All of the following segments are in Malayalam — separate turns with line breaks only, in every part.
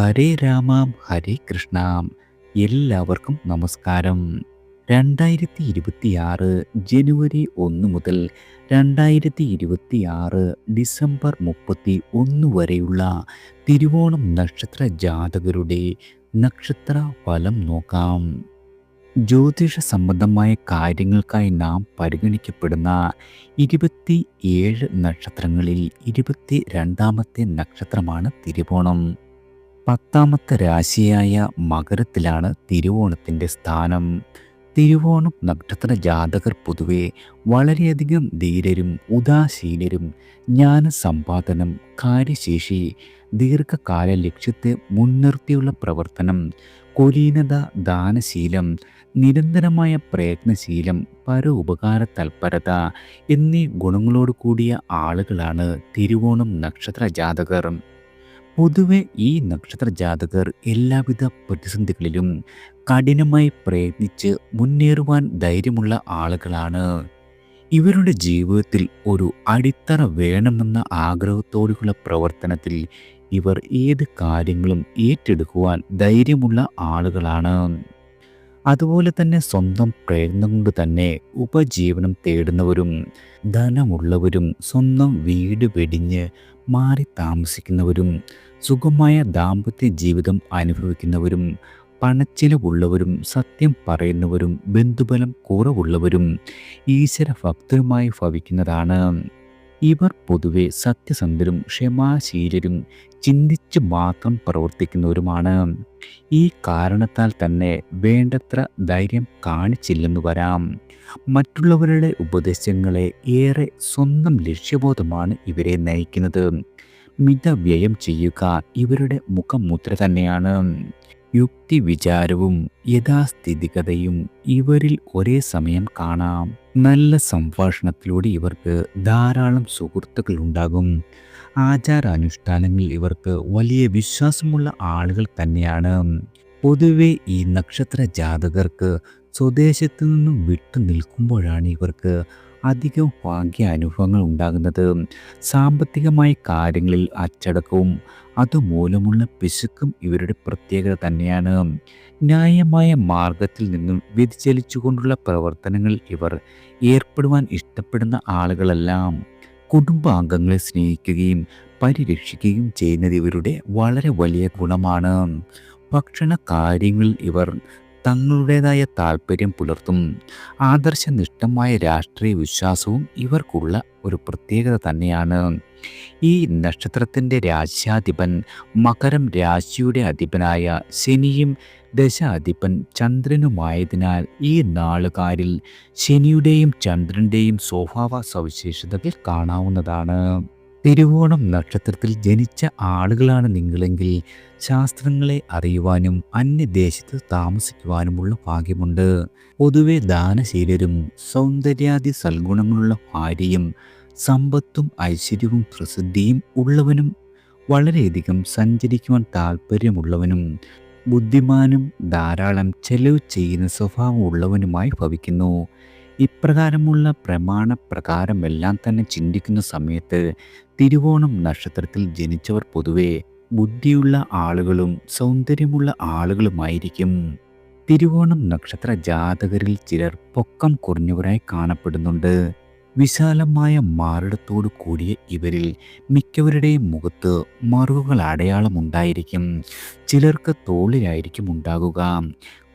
ഹരേ രാമാം ഹരേ കൃഷ്ണാം. എല്ലാവർക്കും നമസ്കാരം. 2026 ജനുവരി 1 മുതൽ 2026 ഡിസംബർ 31 വരെയുള്ള തിരുവോണം നക്ഷത്ര ജാതകരുടെ നക്ഷത്ര ഫലം നോക്കാം. ജ്യോതിഷ സംബന്ധമായ കാര്യങ്ങൾക്കായി നാം പരിഗണിക്കപ്പെടുന്ന 27 നക്ഷത്രങ്ങളിൽ 22ാമത്തെ നക്ഷത്രമാണ് തിരുവോണം. 10ാമത്തെ രാശിയായ മകരത്തിലാണ് തിരുവോണത്തിൻ്റെ സ്ഥാനം. തിരുവോണം നക്ഷത്ര ജാതകർ പൊതുവെ വളരെയധികം ധീരരും ഉദാസീനരും, ജ്ഞാനസമ്പാദനം, കാര്യശേഷി, ദീർഘകാല ലക്ഷ്യത്തെ മുൻനിർത്തിയുള്ള പ്രവർത്തനം, കുലീനത, ദാനശീലം, നിരന്തരമായ പ്രയത്നശീലം, പരോപകാര തൽപരത എന്നീ ഗുണങ്ങളോട് കൂടിയ ആളുകളാണ് തിരുവോണം നക്ഷത്ര ജാതകർ. പൊതുവെ ഈ നക്ഷത്ര ജാതകർ എല്ലാവിധ പ്രതിസന്ധികളിലും കഠിനമായി പ്രയത്നിച്ച് മുന്നേറുവാൻ ധൈര്യമുള്ള ആളുകളാണ്. ഇവരുടെ ജീവിതത്തിൽ ഒരു അടിത്തറ വേണമെന്ന ആഗ്രഹത്തോടുള്ള പ്രവർത്തനത്തിൽ ഇവർ ഏത് കാര്യങ്ങളും ഏറ്റെടുക്കുവാൻ ധൈര്യമുള്ള ആളുകളാണ്. അതുപോലെ തന്നെ സ്വന്തം പ്രയത്നം കൊണ്ട് തന്നെ ഉപജീവനം തേടുന്നവരും, ധനമുള്ളവരും, സ്വന്തം വീട് വെടിഞ്ഞ് മാറി താമസിക്കുന്നവരും, സുഖമായ ദാമ്പത്യ ജീവിതം അനുഭവിക്കുന്നവരും, പണച്ചിലവുള്ളവരും, സത്യം പറയുന്നവരും, ബന്ധുബലം കുറവുള്ളവരും, ഈശ്വരഭക്തരുമായി ഭവിക്കുന്നതാണ്. ഇവർ പൊതുവെ സത്യസന്ധരും ക്ഷമാശീലരും ചിന്തിച്ച് മാത്രം പ്രവർത്തിക്കുന്നവരുമാണ്. ഈ കാരണത്താൽ തന്നെ വേണ്ടത്ര ധൈര്യം കാണിച്ചില്ലെന്ന് വരാം. മറ്റുള്ളവരുടെ ഉപദേശങ്ങളെ ഏറെ സ്വന്തം ലക്ഷ്യബോധമാണ് ഇവരെ നയിക്കുന്നത്. മിതവ്യയം ചെയ്യുക ഇവരുടെ മുഖമുദ്ര തന്നെയാണ്. യുക്തി വിചാരവും യഥാസ്ഥിതികതയും ഇവരിൽ ഒരേ സമയം കാണാം. നല്ല സംഭാഷണത്തിലൂടെ ഇവർക്ക് ധാരാളം സുഹൃത്തുക്കൾ ഉണ്ടാകും. ആചാരാനുഷ്ഠാനങ്ങളിൽ ഇവർക്ക് വലിയ വിശ്വാസമുള്ള ആളുകൾ തന്നെയാണ്. പൊതുവെ ഈ നക്ഷത്ര ജാതകർക്ക് സ്വദേശത്തു നിന്നും വിട്ടു നിൽക്കുമ്പോഴാണ് ഇവർക്ക് അധികം ഭാഗ്യ അനുഭവങ്ങൾ ഉണ്ടാകുന്നത്. സാമ്പത്തികമായ കാര്യങ്ങളിൽ അച്ചടക്കവും അതുമൂലമുള്ള പിശുക്കും ഇവരുടെ പ്രത്യേകത തന്നെയാണ്. ന്യായമായ മാർഗത്തിൽ നിന്നും വ്യതിചലിച്ചുകൊണ്ടുള്ള പ്രവർത്തനങ്ങളിൽ ഇവർ ഏർപ്പെടുവാൻ ഇഷ്ടപ്പെടുന്ന ആളുകളെല്ലാം കുടുംബാംഗങ്ങളെ സ്നേഹിക്കുകയും പരിരക്ഷിക്കുകയും ചെയ്യുന്നത് ഇവരുടെ വളരെ വലിയ ഗുണമാണ്. ഭക്ഷണ കാര്യങ്ങളിൽ ഇവർ തങ്ങളുടേതായ താല്പര്യം പുലർത്തും. ആദർശനിഷ്ഠമായ രാഷ്ട്രീയ വിശ്വാസവും ഇവർക്കുള്ള ഒരു പ്രത്യേകത തന്നെയാണ്. ഈ നക്ഷത്രത്തിൻ്റെ രാശ്യാധിപൻ മകരം രാശിയുടെ അധിപനായ ശനിയും ദശാധിപൻ ചന്ദ്രനുമായതിനാൽ ഈ നാളുകാരിൽ ശനിയുടെയും ചന്ദ്രൻ്റെയും സ്വഭാവ സവിശേഷതകൾ കാണാവുന്നതാണ്. തിരുവോണം നക്ഷത്രത്തിൽ ജനിച്ച ആളുകളാണ് നിങ്ങളെങ്കിൽ ശാസ്ത്രങ്ങളെ അറിയുവാനും അന്യദേശത്ത് താമസിക്കുവാനുമുള്ള ഭാഗ്യമുണ്ട്. പൊതുവെ ദാനശീലരും സൗന്ദര്യാദി സൽഗുണങ്ങളുള്ള ഭാര്യയും സമ്പത്തും ഐശ്വര്യവും പ്രസിദ്ധിയും ഉള്ളവനും, വളരെയധികം സഞ്ചരിക്കുവാൻ താല്പര്യമുള്ളവനും, ബുദ്ധിമാനും ധാരാളം ചെലവ് ചെയ്യുന്ന സ്വഭാവമുള്ളവനുമായി ഭവിക്കുന്നു. ഇപ്രകാരമുള്ള പ്രമാണപ്രകാരമെല്ലാം തന്നെ ചിന്തിക്കുന്ന സമയത്ത് തിരുവോണം നക്ഷത്രത്തിൽ ജനിച്ചവർ പൊതുവെ ബുദ്ധിയുള്ള ആളുകളും സൗന്ദര്യമുള്ള ആളുകളുമായിരിക്കും. തിരുവോണം നക്ഷത്ര ജാതകരിൽ ചിലർ പൊക്കം കുറഞ്ഞവരായി കാണപ്പെടുന്നുണ്ട്. വിശാലമായ മാറിടത്തോടു കൂടിയ ഇവരിൽ മിക്കവരുടെയും മുഖത്ത് മറുകുകൾ അടയാളമുണ്ടായിരിക്കും. ചിലർക്ക് തോളിലായിരിക്കും ഉണ്ടാകുക.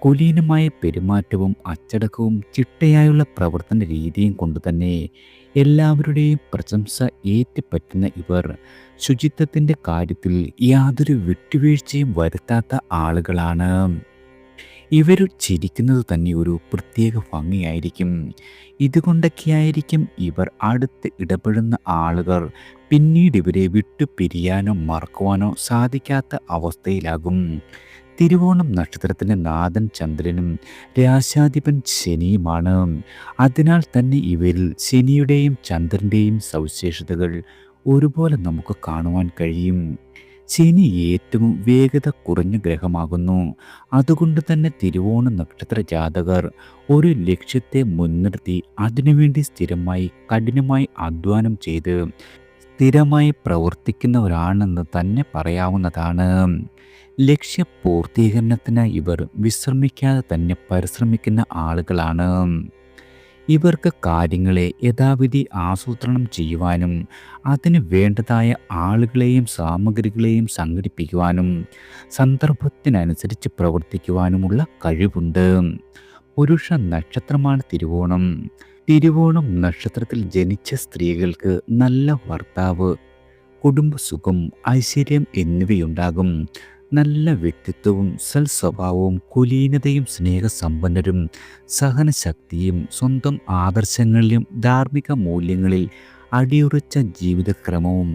കുലീനമായ പെരുമാറ്റവും അച്ചടക്കവും ചിട്ടയായുള്ള പ്രവർത്തന രീതിയും കൊണ്ടുതന്നെ എല്ലാവരുടെയും പ്രശംസ ഏറ്റുപറ്റുന്ന ഇവർ ശുചിത്വത്തിൻ്റെ കാര്യത്തിൽ യാതൊരു വിട്ടുവീഴ്ചയും വരുത്താത്ത ആളുകളാണ്. ഇവർ ചിരിക്കുന്നത് തന്നെ ഒരു പ്രത്യേക ഭംഗിയായിരിക്കും. ഇതുകൊണ്ടൊക്കെയായിരിക്കും ഇവർ അടുത്ത് ഇടപെടുന്ന ആളുകൾ പിന്നീട് ഇവരെ വിട്ടു പിരിയാനോ മറക്കുവാനോ സാധിക്കാത്ത അവസ്ഥയിലാകും. തിരുവോണം നക്ഷത്രത്തിൻ്റെ നാഥൻ ചന്ദ്രനും രാശാധിപൻ ശനിയുമാണ്. അതിനാൽ തന്നെ ഇവരിൽ ശനിയുടെയും ചന്ദ്രൻ്റെയും സവിശേഷതകൾ ഒരുപോലെ നമുക്ക് കാണുവാൻ കഴിയും. ശനി ഏറ്റവും വേഗത കുറഞ്ഞ ഗ്രഹമാകുന്നു. അതുകൊണ്ട് തന്നെ തിരുവോണ നക്ഷത്ര ജാതകർ ഒരു ലക്ഷ്യത്തെ മുൻനിർത്തി അതിനുവേണ്ടി സ്ഥിരമായി കഠിനമായി അധ്വാനം ചെയ്ത് സ്ഥിരമായി പ്രവർത്തിക്കുന്നവരാണെന്ന് തന്നെ പറയാവുന്നതാണ്. ലക്ഷ്യപൂർത്തീകരണത്തിന് ഇവർ വിശ്രമിക്കാതെ തന്നെ പരിശ്രമിക്കുന്ന ആളുകളാണ്. ഇവർക്ക് കാര്യങ്ങളെ യഥാവിധി ആസൂത്രണം ചെയ്യുവാനും അതിന് വേണ്ടതായ ആളുകളെയും സാമഗ്രികളെയും സംഘടിപ്പിക്കുവാനും സന്ദർഭത്തിനനുസരിച്ച് പ്രവർത്തിക്കുവാനുമുള്ള കഴിവുണ്ട്. പുരുഷ നക്ഷത്രമാണ് തിരുവോണം. തിരുവോണം നക്ഷത്രത്തിൽ ജനിച്ച സ്ത്രീകൾക്ക് നല്ല ഭർത്താവ്, കുടുംബസുഖം, ഐശ്വര്യം എന്നിവയുണ്ടാകും. നല്ല വ്യക്തിത്വവും സൽസ്വഭാവവും കുലീനതയും സ്നേഹസമ്പന്നരും സഹനശക്തിയും സ്വന്തം ആദർശങ്ങളിലും ധാർമ്മിക മൂല്യങ്ങളിൽ അടിയുറച്ച ജീവിതക്രമവും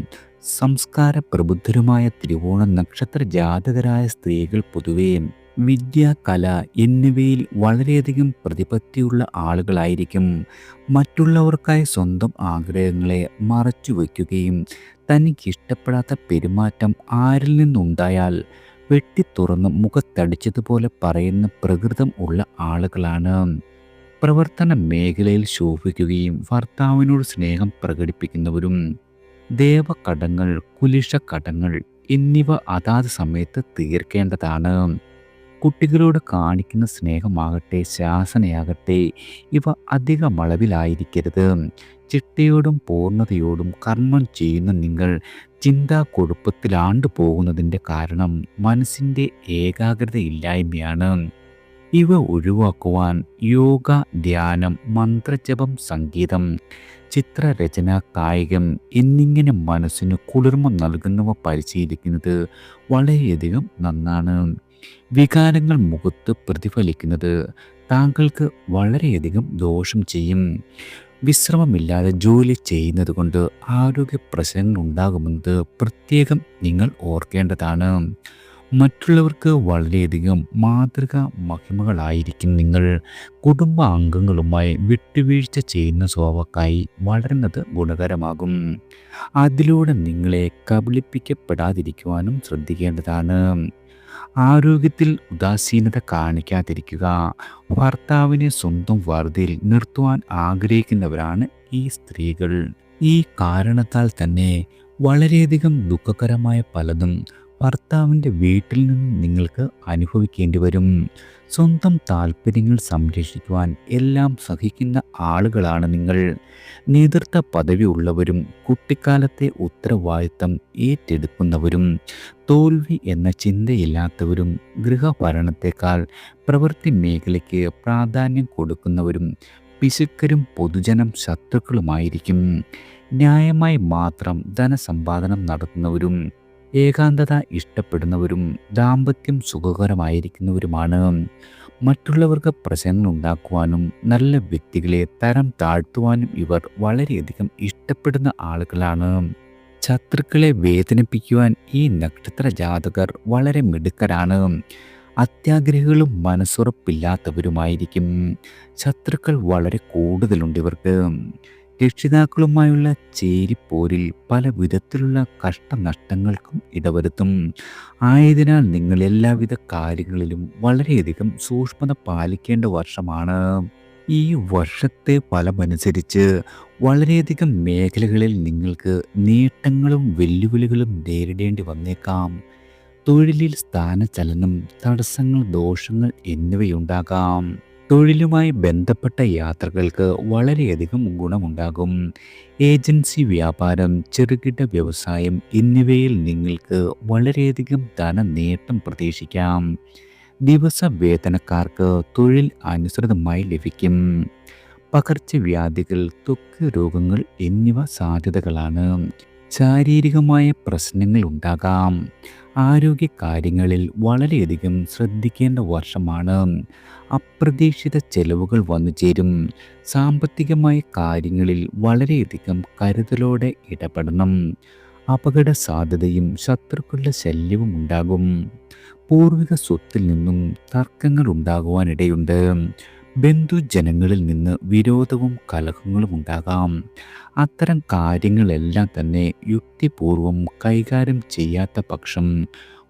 സംസ്കാര പ്രബുദ്ധരുമായ തിരുവോണ നക്ഷത്ര ജാതകരായ സ്ത്രീകൾ പൊതുവെ വിദ്യ, കല എന്നിവയിൽ വളരെയധികം പ്രതിപത്തിയുള്ള ആളുകളായിരിക്കും. മറ്റുള്ളവർക്കായി സ്വന്തം ആഗ്രഹങ്ങളെ മറച്ചു വയ്ക്കുകയും തനിക്കിഷ്ടപ്പെടാത്ത പെരുമാറ്റം ആരിൽ നിന്നുണ്ടായാൽ വെട്ടിത്തുറന്ന് മുഖത്തടിച്ചതുപോലെ പറയുന്ന പ്രകൃതം ഉള്ള ആളുകളാണ്. പ്രവർത്തന മേഖലയിൽ ശോഭിക്കുകയും ഭർത്താവിനോട് സ്നേഹം പ്രകടിപ്പിക്കുന്നവരും. ദേവകടങ്ങൾ, കുലിശക്കടങ്ങൾ എന്നിവ അതാത് സമയത്ത് തീർക്കേണ്ടതാണ്. കുട്ടികളോട് കാണിക്കുന്ന സ്നേഹമാകട്ടെ ശാസനയാകട്ടെ ഇവ അധികമളവിലായിരിക്കരുത്. ചിട്ടയോടും പൂർണ്ണതയോടും കർമ്മം ചെയ്യുന്ന നിങ്ങൾ ചിന്താക്കുഴപ്പത്തിലാണ്ടു പോകുന്നതിൻ്റെ കാരണം മനസ്സിൻ്റെ ഏകാഗ്രതയില്ലായ്മയാണ്. ഇവ ഒഴിവാക്കുവാൻ യോഗ, ധ്യാനം, മന്ത്രജപം, സംഗീതം, ചിത്രരചന, കായികം എന്നിങ്ങനെ മനസ്സിന് കുളിർമ നൽകുന്നവ പരിശീലിക്കുന്നത് വളരെയധികം നന്നാണ്. വികാരങ്ങൾ മുഖത്ത് പ്രതിഫലിക്കുന്നത് താങ്കൾക്ക് വളരെയധികം ദോഷം ചെയ്യും. വിശ്രമമില്ലാതെ ജോലി ചെയ്യുന്നത് കൊണ്ട് ആരോഗ്യ പ്രശ്നങ്ങൾ ഉണ്ടാകുമെന്നത് പ്രത്യേകം നിങ്ങൾ ഓർക്കേണ്ടതാണ്. മറ്റുള്ളവർക്ക് വളരെയധികം മാതൃകാ മഹിമകളായിരിക്കും നിങ്ങൾ. കുടുംബാംഗങ്ങളുമായി വിട്ടുവീഴ്ച ചെയ്യുന്ന സ്വഭാവക്കായി വളരുന്നത് ഗുണകരമാകും. അതിലൂടെ നിങ്ങളെ കബളിപ്പിക്കപ്പെടാതിരിക്കുവാനും ശ്രദ്ധിക്കേണ്ടതാണ്. ആരോഗ്യത്തിൽ ഉദാസീനത കാണിക്കാതിരിക്കുക. ഭർത്താവിനെ സ്വന്തം വറുതിയിൽ നിർത്തുവാൻ ആഗ്രഹിക്കുന്നവരാണ് ഈ സ്ത്രീകൾ. ഈ കാരണത്താൽ തന്നെ വളരെയധികം ദുഃഖകരമായ പലതും ഭർത്താവിൻ്റെ വീട്ടിൽ നിന്നും നിങ്ങൾക്ക് അനുഭവിക്കേണ്ടി വരും. സ്വന്തം താല്പര്യങ്ങൾ സംരക്ഷിക്കുവാൻ എല്ലാം സഹിക്കുന്ന ആളുകളാണ് നിങ്ങൾ. നേതൃത്വ പദവി ഉള്ളവരും കുട്ടിക്കാലത്തെ ഉത്തരവാദിത്തം ഏറ്റെടുക്കുന്നവരും തോൽവി എന്ന ചിന്തയില്ലാത്തവരും ഗൃഹഭരണത്തെക്കാൾ പ്രവൃത്തി മേഖലയ്ക്ക് പ്രാധാന്യം കൊടുക്കുന്നവരും പിശുക്കരും പൊതുജനം ശത്രുക്കളുമായിരിക്കും. ന്യായമായി മാത്രം ധനസമ്പാദനം നടത്തുന്നവരും ഏകാന്തത ഇഷ്ടപ്പെടുന്നവരും ദാമ്പത്യം സുഖകരമായിരിക്കുന്നവരുമാണ്. മറ്റുള്ളവർക്ക് പ്രശ്നങ്ങൾ ഉണ്ടാക്കുവാനും നല്ല വ്യക്തികളെ തരം താഴ്ത്തുവാനും ഇവർ വളരെയധികം ഇഷ്ടപ്പെടുന്ന ആളുകളാണ്. ശത്രുക്കളെ വേദനിപ്പിക്കുവാൻ ഈ നക്ഷത്ര ജാതകർ വളരെ മിടുക്കരാണ്. അത്യാഗ്രഹികളും മനസ്സുറപ്പില്ലാത്തവരുമായിരിക്കും. ശത്രുക്കൾ വളരെ കൂടുതലുണ്ട് ഇവർക്ക്. രക്ഷിതാക്കളുമായുള്ള ചേരിപ്പോരിൽ പല വിധത്തിലുള്ള കഷ്ടനഷ്ടങ്ങൾക്കും ഇടവരുത്തും. ആയതിനാൽ നിങ്ങൾ എല്ലാവിധ കാര്യങ്ങളിലും വളരെയധികം സൂക്ഷ്മത പാലിക്കേണ്ട വർഷമാണ്. ഈ വർഷത്തെ ഫലമനുസരിച്ച് വളരെയധികം മേഖലകളിൽ നിങ്ങൾക്ക് നേട്ടങ്ങളും വെല്ലുവിളികളും നേരിടേണ്ടി വന്നേക്കാം. തൊഴിലിൽ സ്ഥാനചലനം, തടസ്സങ്ങൾ, ദോഷങ്ങൾ എന്നിവയുണ്ടാകാം. തൊഴിലുമായി ബന്ധപ്പെട്ട യാത്രകൾക്ക് വളരെയധികം ഗുണമുണ്ടാകും. ഏജൻസി വ്യാപാരം, ചെറുകിട വ്യവസായം എന്നിവയിൽ നിങ്ങൾക്ക് വളരെയധികം ധനനേട്ടം പ്രതീക്ഷിക്കാം. ദിവസവേതനക്കാർക്ക് തൊഴിൽ അനുസൃതമായി ലഭിക്കും. പകർച്ചവ്യാധികൾ, ത്വക്ക് രോഗങ്ങൾ എന്നിവ സാധ്യതകളാണ്. ശാരീരികമായ പ്രശ്നങ്ങൾ ഉണ്ടാകാം. ആരോഗ്യകാര്യങ്ങളിൽ വളരെയധികം ശ്രദ്ധിക്കേണ്ട വർഷമാണ്. അപ്രതീക്ഷിത ചെലവുകൾ വന്നു ചേരും. സാമ്പത്തികമായ കാര്യങ്ങളിൽ വളരെയധികം കരുതലോടെ ഇടപെടണം. അപകട സാധ്യതയും ശത്രുക്കളുടെ ശല്യവും ഉണ്ടാകും. പൂർവിക സ്വത്തിൽ നിന്നും തർക്കങ്ങൾ ഉണ്ടാകുവാനിടയുണ്ട്. ബന്ധുജനങ്ങളിൽ നിന്ന് വിരോധവും കലഹങ്ങളും ഉണ്ടാകാം. അത്തരം കാര്യങ്ങളെല്ലാം തന്നെ യുക്തിപൂർവം കൈകാര്യം ചെയ്യാത്ത പക്ഷം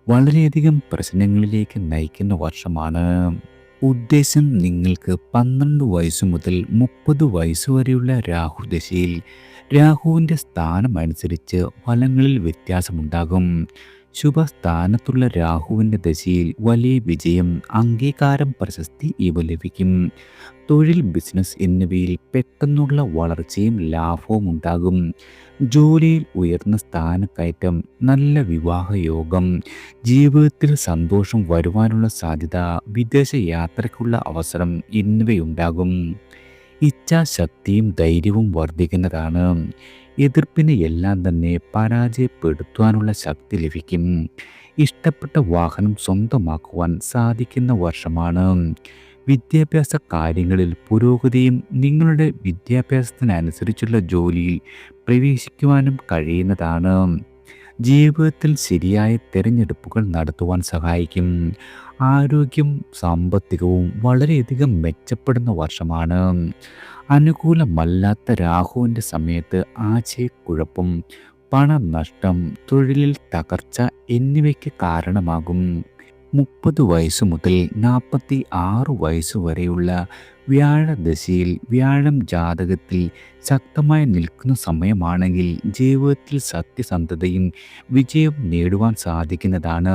വളരെയധികം പ്രശ്നങ്ങളിലേക്ക് നയിക്കുന്ന വർഷമാണ്. ഉദ്ദേശം നിങ്ങൾക്ക് 12 വയസ്സ് മുതൽ 30 വയസ്സ് വരെയുള്ള രാഹുദശയിൽ രാഹുവിൻ്റെ സ്ഥാനം അനുസരിച്ച് ഫലങ്ങളിൽ വ്യത്യാസമുണ്ടാകും. ശുഭസ്ഥാനത്തുള്ള രാഹുവിൻ്റെ ദശയിൽ വലിയ വിജയം, അംഗീകാരം, പ്രശസ്തി ഇവ ലഭിക്കും. തൊഴിൽ, ബിസിനസ് എന്നിവയിൽ പെട്ടെന്നുള്ള വളർച്ചയും ലാഭവും ഉണ്ടാകും. ജോലിയിൽ ഉയർന്ന സ്ഥാനക്കയറ്റം, നല്ല വിവാഹയോഗം, ജീവിതത്തിൽ സന്തോഷം വരുവാനുള്ള സാധ്യത, വിദേശ യാത്രയ്ക്കുള്ള അവസരം എന്നിവയുണ്ടാകും. ഇച്ഛാശക്തിയും ധൈര്യവും വർദ്ധിക്കുന്നതാണ്. എതിർപ്പിനെ എല്ലാം തന്നെ പരാജയപ്പെടുത്തുവാനുള്ള ശക്തി ലഭിക്കും. ഇഷ്ടപ്പെട്ട വാഹനം സ്വന്തമാക്കുവാൻ സാധിക്കുന്ന വർഷമാണ്. വിദ്യാഭ്യാസ കാര്യങ്ങളിൽ പുരോഗതിയും നിങ്ങളുടെ വിദ്യാഭ്യാസത്തിനനുസരിച്ചുള്ള ജോലിയിൽ പ്രവേശിക്കുവാനും കഴിയുന്നതാണ്. ജീവിതത്തിൽ ശരിയായ തിരഞ്ഞെടുപ്പുകൾ നടത്തുവാൻ സഹായിക്കും. ആരോഗ്യം, സാമ്പത്തികവും വളരെയധികം മെച്ചപ്പെടുന്ന വർഷമാണ്. അനുകൂലമല്ലാത്ത രാഹുവിൻ്റെ സമയത്ത് ആശയക്കുഴപ്പം, പണനഷ്ടം, തൊഴിലിൽ തകർച്ച എന്നിവയ്ക്ക് കാരണമാകും. 30 വയസ്സ് മുതൽ 46 വയസ്സ് വരെയുള്ള വ്യാഴദശയിൽ വ്യാഴം ജാതകത്തിൽ ശക്തമായി നിൽക്കുന്ന സമയമാണെങ്കിൽ ജീവിതത്തിൽ സത്യസന്ധതയും വിജയം നേടുവാൻ സാധിക്കുന്നതാണ്.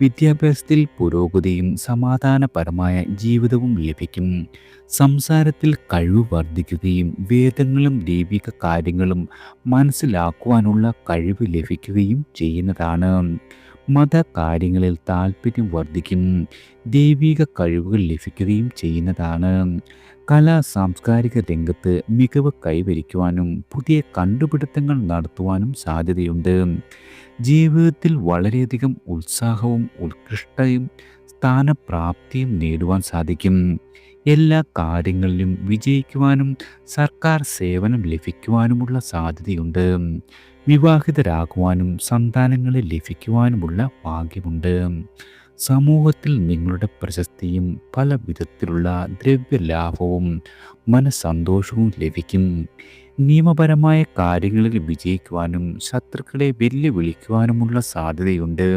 വിദ്യാഭ്യാസത്തിൽ പുരോഗതിയും സമാധാനപരമായ ജീവിതവും ലഭിക്കും. സംസാരത്തിൽ കഴിവ് വർദ്ധിക്കുകയും വേദങ്ങളും ദൈവിക കാര്യങ്ങളും മനസ്സിലാക്കുവാനുള്ള കഴിവ് ലഭിക്കുകയും ചെയ്യുന്നതാണ്. മതകാര്യങ്ങളിൽ താല്പര്യം വർദ്ധിക്കും. ദൈവിക കഴിവുകൾ ലഭിക്കുകയും ചെയ്യുന്നതാണ്. കലാ സാംസ്കാരിക രംഗത്ത് മികവ് കൈവരിക്കുവാനും പുതിയ കണ്ടുപിടുത്തങ്ങൾ നടത്തുവാനും സാധ്യതയുണ്ട്. ജീവിതത്തിൽ വളരെയധികം ഉത്സാഹവും ഉത്കൃഷ്ടയും സ്ഥാനപ്രാപ്തിയും നേടുവാൻ സാധിക്കും. എല്ലാ കാര്യങ്ങളിലും വിജയിക്കുവാനും സർക്കാർ സേവനം ലഭിക്കുവാനുമുള്ള സാധ്യതയുണ്ട്. വിവാഹിതരാകുവാനും സന്താനങ്ങളെ ലഭിക്കുവാനുമുള്ള ഭാഗ്യമുണ്ട്. സമൂഹത്തിൽ നിങ്ങളുടെ പ്രശസ്തിയും പല വിധത്തിലുള്ള ദ്രവ്യലാഭവും മനസ്സന്തോഷവും ലഭിക്കും. നിയമപരമായ കാര്യങ്ങളിൽ വിജയിക്കുവാനും ശത്രുക്കളെ വെല്ലുവിളിക്കുവാനുമുള്ള സാധ്യതയുണ്ട്.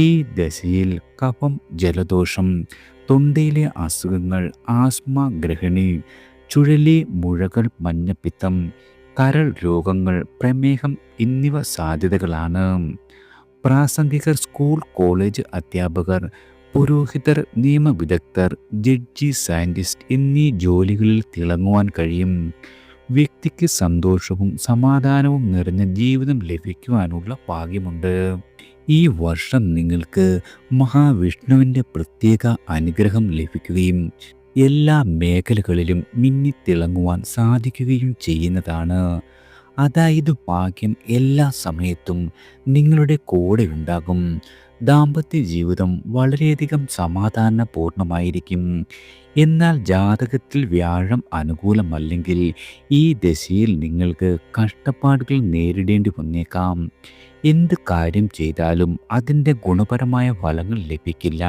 ഈ ദശയിൽ കഫം, ജലദോഷം, തൊണ്ടയിലെ അസുഖങ്ങൾ, ആസ്മ, ഗ്രഹണി, ചുഴലി, മുഴകൾ, മഞ്ഞപ്പിത്തം, കരൾ രോഗങ്ങൾ, പ്രമേഹം എന്നിവ സാധ്യതകളാണ്. പ്രാസംഗികർ, സ്കൂൾ കോളേജ് അധ്യാപകർ, പുരോഹിതർ, നിയമവിദഗ്ധർ, ജഡ്ജി, സയൻറ്റിസ്റ്റ് എന്നീ ജോലികളിൽ തിളങ്ങുവാൻ കഴിയും. വ്യക്തിക്ക് സന്തോഷവും സമാധാനവും നിറഞ്ഞ ജീവിതം ലഭിക്കുവാനുള്ള ഭാഗ്യമുണ്ട്. ഈ വർഷം നിങ്ങൾക്ക് മഹാവിഷ്ണുവിൻ്റെ പ്രത്യേക അനുഗ്രഹം ലഭിക്കുകയും എല്ലാ മേഖലകളിലും മിന്നിത്തിളങ്ങുവാൻ സാധിക്കുകയും ചെയ്യുന്നതാണ്. അതായത് ഭാഗ്യം എല്ലാ സമയത്തും നിങ്ങളുടെ കൂടെ ഉണ്ടാകും. ദാമ്പത്യ ജീവിതം വളരെയധികം സമാധാനപൂർണമായിരിക്കും. എന്നാൽ ജാതകത്തിൽ വ്യാഴം അനുകൂലമല്ലെങ്കിൽ ഈ ദശയിൽ നിങ്ങൾക്ക് കഷ്ടപ്പാടുകൾ നേരിടേണ്ടി വന്നേക്കാം. എന്ത് കാര്യം ചെയ്താലും അതിൻ്റെ ഗുണപരമായ ഫലങ്ങൾ ലഭിക്കില്ല.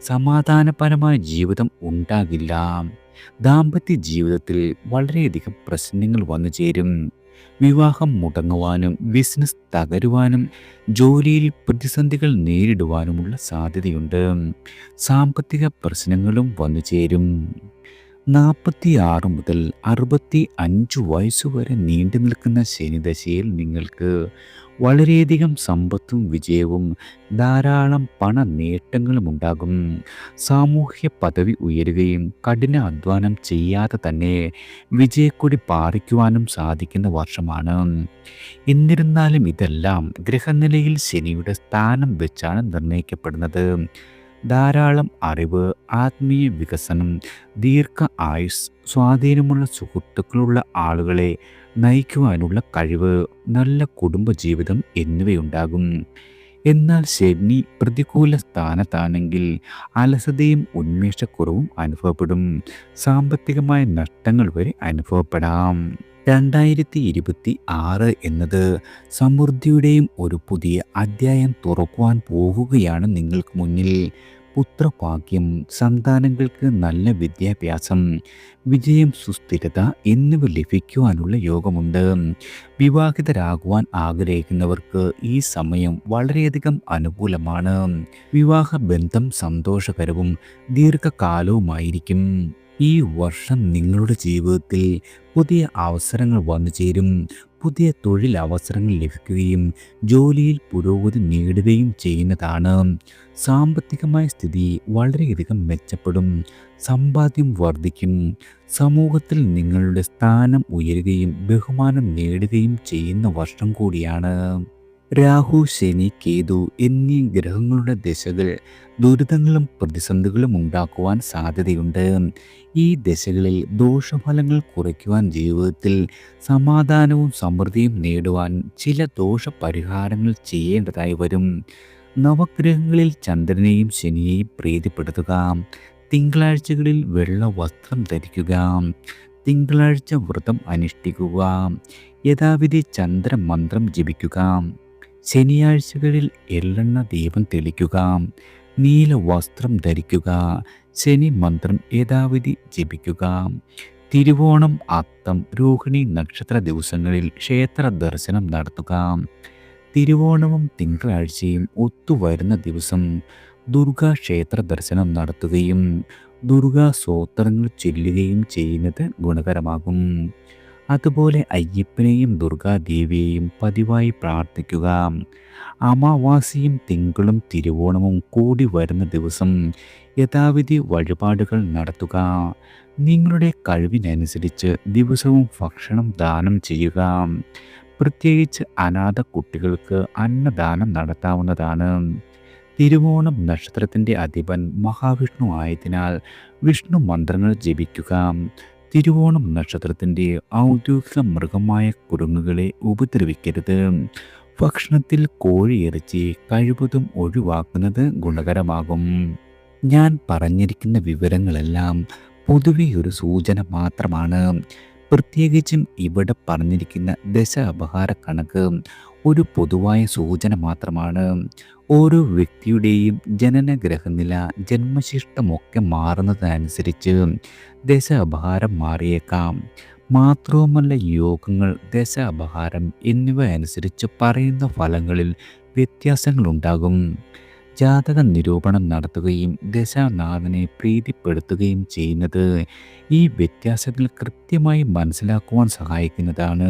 സമാധാനപരമായ ജീവിതം ഉണ്ടാകില്ല. ദാമ്പത്യ ജീവിതത്തിൽ വളരെയധികം പ്രശ്നങ്ങൾ വന്നു ചേരും. വിവാഹം മുടങ്ങുവാനും ബിസിനസ് തകരുവാനും ജോലിയിൽ പ്രതിസന്ധികൾ നേരിടുവാനുമുള്ള സാധ്യതയുണ്ട്. സാമ്പത്തിക പ്രശ്നങ്ങളും വന്നു ചേരും. 46 മുതൽ 65 വയസ്സുവരെ നീണ്ടു നിൽക്കുന്ന ശനിദശയിൽ നിങ്ങൾക്ക് വളരെയധികം സമ്പത്തും വിജയവും ധാരാളം പണ നേട്ടങ്ങളും ഉണ്ടാകും. സാമൂഹ്യ പദവി ഉയരുകയും കഠിന അധ്വാനം ചെയ്യാതെ തന്നെ വിജയക്കൊടി പാറിക്കുവാനും സാധിക്കുന്ന വർഷമാണ്. എന്നിരുന്നാലും ഇതെല്ലാം ഗ്രഹനിലയിൽ ശനിയുടെ സ്ഥാനം വെച്ചാണ് നിർണ്ണയിക്കപ്പെടുന്നത്. ധാരാളം അറിവ്, ആത്മീയ വികസനം, ദീർഘ ആയുസ്, സ്വാധീനമുള്ള സുഹൃത്തുക്കളുള്ള ആളുകളെ നയിക്കുവാനുള്ള കഴിവ്, നല്ല കുടുംബജീവിതം എന്നിവയുണ്ടാകും. എന്നാൽ ശനി പ്രതികൂല സ്ഥാനത്താണെങ്കിൽ അലസതയും ഉന്മേഷക്കുറവും അനുഭവപ്പെടും. സാമ്പത്തികമായ നഷ്ടങ്ങൾ വരെ അനുഭവപ്പെടാം. 2026 എന്നത് സമൃദ്ധിയുടെയും ഒരു പുതിയ അധ്യായം തുറക്കുവാൻ പോകുകയാണ് നിങ്ങൾക്ക് മുന്നിൽ. പുത്രഭാഗ്യം, സന്താനങ്ങൾക്ക് നല്ല വിദ്യാഭ്യാസം, വിജയം, സുസ്ഥിരത എന്നിവ ലഭിക്കുവാനുള്ള യോഗമുണ്ട്. വിവാഹിതരാകുവാൻ ആഗ്രഹിക്കുന്നവർക്ക് ഈ സമയം വളരെയധികം അനുകൂലമാണ്. വിവാഹബന്ധം സന്തോഷകരവും ദീർഘകാലവുമായിരിക്കും. ഈ വർഷം നിങ്ങളുടെ ജീവിതത്തിൽ പുതിയ അവസരങ്ങൾ വന്നു ചേരും. പുതിയ തൊഴിലവസരങ്ങൾ ലഭിക്കുകയും ജോലിയിൽ പുരോഗതി നേടുകയും ചെയ്യുന്നതാണ്. സാമ്പത്തികമായ സ്ഥിതി വളരെയധികം മെച്ചപ്പെടും. സമ്പാദ്യം വർദ്ധിക്കും. സമൂഹത്തിൽ നിങ്ങളുടെ സ്ഥാനം ഉയരുകയും ബഹുമാനം നേടുകയും ചെയ്യുന്ന വർഷം കൂടിയാണ്. രാഹു, ശനി, കേതു എന്നീ ഗ്രഹങ്ങളുടെ ദശകൾ ദുരിതങ്ങളും പ്രതിസന്ധികളും ഉണ്ടാക്കുവാൻ സാധ്യതയുണ്ട്. ഈ ദശകളിൽ ദോഷഫലങ്ങൾ കുറയ്ക്കുവാൻ, ജീവിതത്തിൽ സമാധാനവും സമൃദ്ധിയും നേടുവാൻ ചില ദോഷപരിഹാരങ്ങൾ ചെയ്യേണ്ടതായി വരും. നവഗ്രഹങ്ങളിൽ ചന്ദ്രനെയും ശനിയെയും പ്രീതിപ്പെടുത്തുക. തിങ്കളാഴ്ചകളിൽ വെള്ള വസ്ത്രം ധരിക്കുക. തിങ്കളാഴ്ച വ്രതം അനുഷ്ഠിക്കുക. യഥാവിധി ചന്ദ്രമന്ത്രം ജപിക്കുക. ശനിയാഴ്ചകളിൽ എള്ളെണ്ണ ദീപം തെളിക്കുക. നീല വസ്ത്രം ധരിക്കുക. ശനി മന്ത്രം യഥാവിധി ജപിക്കുക. തിരുവോണം, അത്തം, രോഹിണി നക്ഷത്ര ദിവസങ്ങളിൽ ക്ഷേത്ര ദർശനം നടത്തുക. തിരുവോണവും തിങ്കളാഴ്ചയും ഒത്തുവരുന്ന ദിവസം ദുർഗാ ക്ഷേത്ര ദർശനം നടത്തുകയും ദുർഗാ സ്തോത്രങ്ങൾ ചൊല്ലുകയും ചെയ്യുന്നത് ഗുണകരമാകും. അതുപോലെ അയ്യപ്പനെയും ദുർഗാദേവിയെയും പതിവായി പ്രാർത്ഥിക്കുക. അമാവാസിയും തിങ്കളും തിരുവോണവും കൂടി വരുന്ന ദിവസം യഥാവിധി വഴിപാടുകൾ നടത്തുക. നിങ്ങളുടെ കഴിവിനനുസരിച്ച് ദിവസവും ഭക്ഷണം ദാനം ചെയ്യുക. പ്രത്യേകിച്ച് അനാഥ കുട്ടികൾക്ക് അന്നദാനം നടത്താവുന്നതാണ്. തിരുവോണം നക്ഷത്രത്തിൻ്റെ അധിപൻ മഹാവിഷ്ണു ആയതിനാൽ വിഷ്ണു മന്ത്രങ്ങൾ ജപിക്കുക. തിരുവോണം നക്ഷത്രത്തിൻ്റെ ഔദ്യോഗിക മൃഗമായ കുരങ്ങുകളെ ഉപദ്രവിക്കരുത്. ഭക്ഷണത്തിൽ കോഴിയിറച്ചി കഴിവതും ഒഴിവാക്കുന്നത് ഗുണകരമാകും. ഞാൻ പറഞ്ഞിരിക്കുന്ന വിവരങ്ങളെല്ലാം പൊതുവെ ഒരു സൂചന മാത്രമാണ്. പ്രത്യേകിച്ചും ഇവിടെ പറഞ്ഞിരിക്കുന്ന ദശ അപഹാര കണക്ക് ഒരു പൊതുവായ സൂചന മാത്രമാണ്. ഓരോ വ്യക്തിയുടെയും ജനനഗ്രഹനില, ജന്മശിഷ്ടമൊക്കെ മാറുന്നതനുസരിച്ച് ദശ അപഹാരം മാറിയേക്കാം. മാത്രവുമല്ല, യോഗങ്ങൾ, ദശ അപഹാരം എന്നിവ അനുസരിച്ച് പറയുന്ന ഫലങ്ങളിൽ വ്യത്യാസങ്ങളുണ്ടാകും. ജാതക നിരൂപണം നടത്തുകയും ദശാനാഥനെ പ്രീതിപ്പെടുത്തുകയും ചെയ്യുന്നത് ഈ വ്യത്യാസങ്ങൾ കൃത്യമായി മനസ്സിലാക്കുവാൻ സഹായിക്കുന്നതാണ്.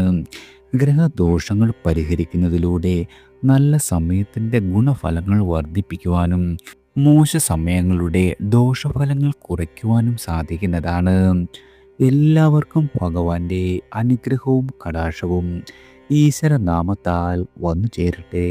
ഗ്രഹദോഷങ്ങൾ പരിഹരിക്കുന്നതിലൂടെ നല്ല സമയത്തിൻ്റെ ഗുണഫലങ്ങൾ വർദ്ധിപ്പിക്കുവാനും മോശ സമയങ്ങളുടെ ദോഷഫലങ്ങൾ കുറയ്ക്കുവാനും സാധിക്കുന്നതാണ്. എല്ലാവർക്കും ഭഗവാന്റെ അനുഗ്രഹവും കടാക്ഷവും ഈശ്വരനാമത്താൽ വന്നു ചേരട്ടെ.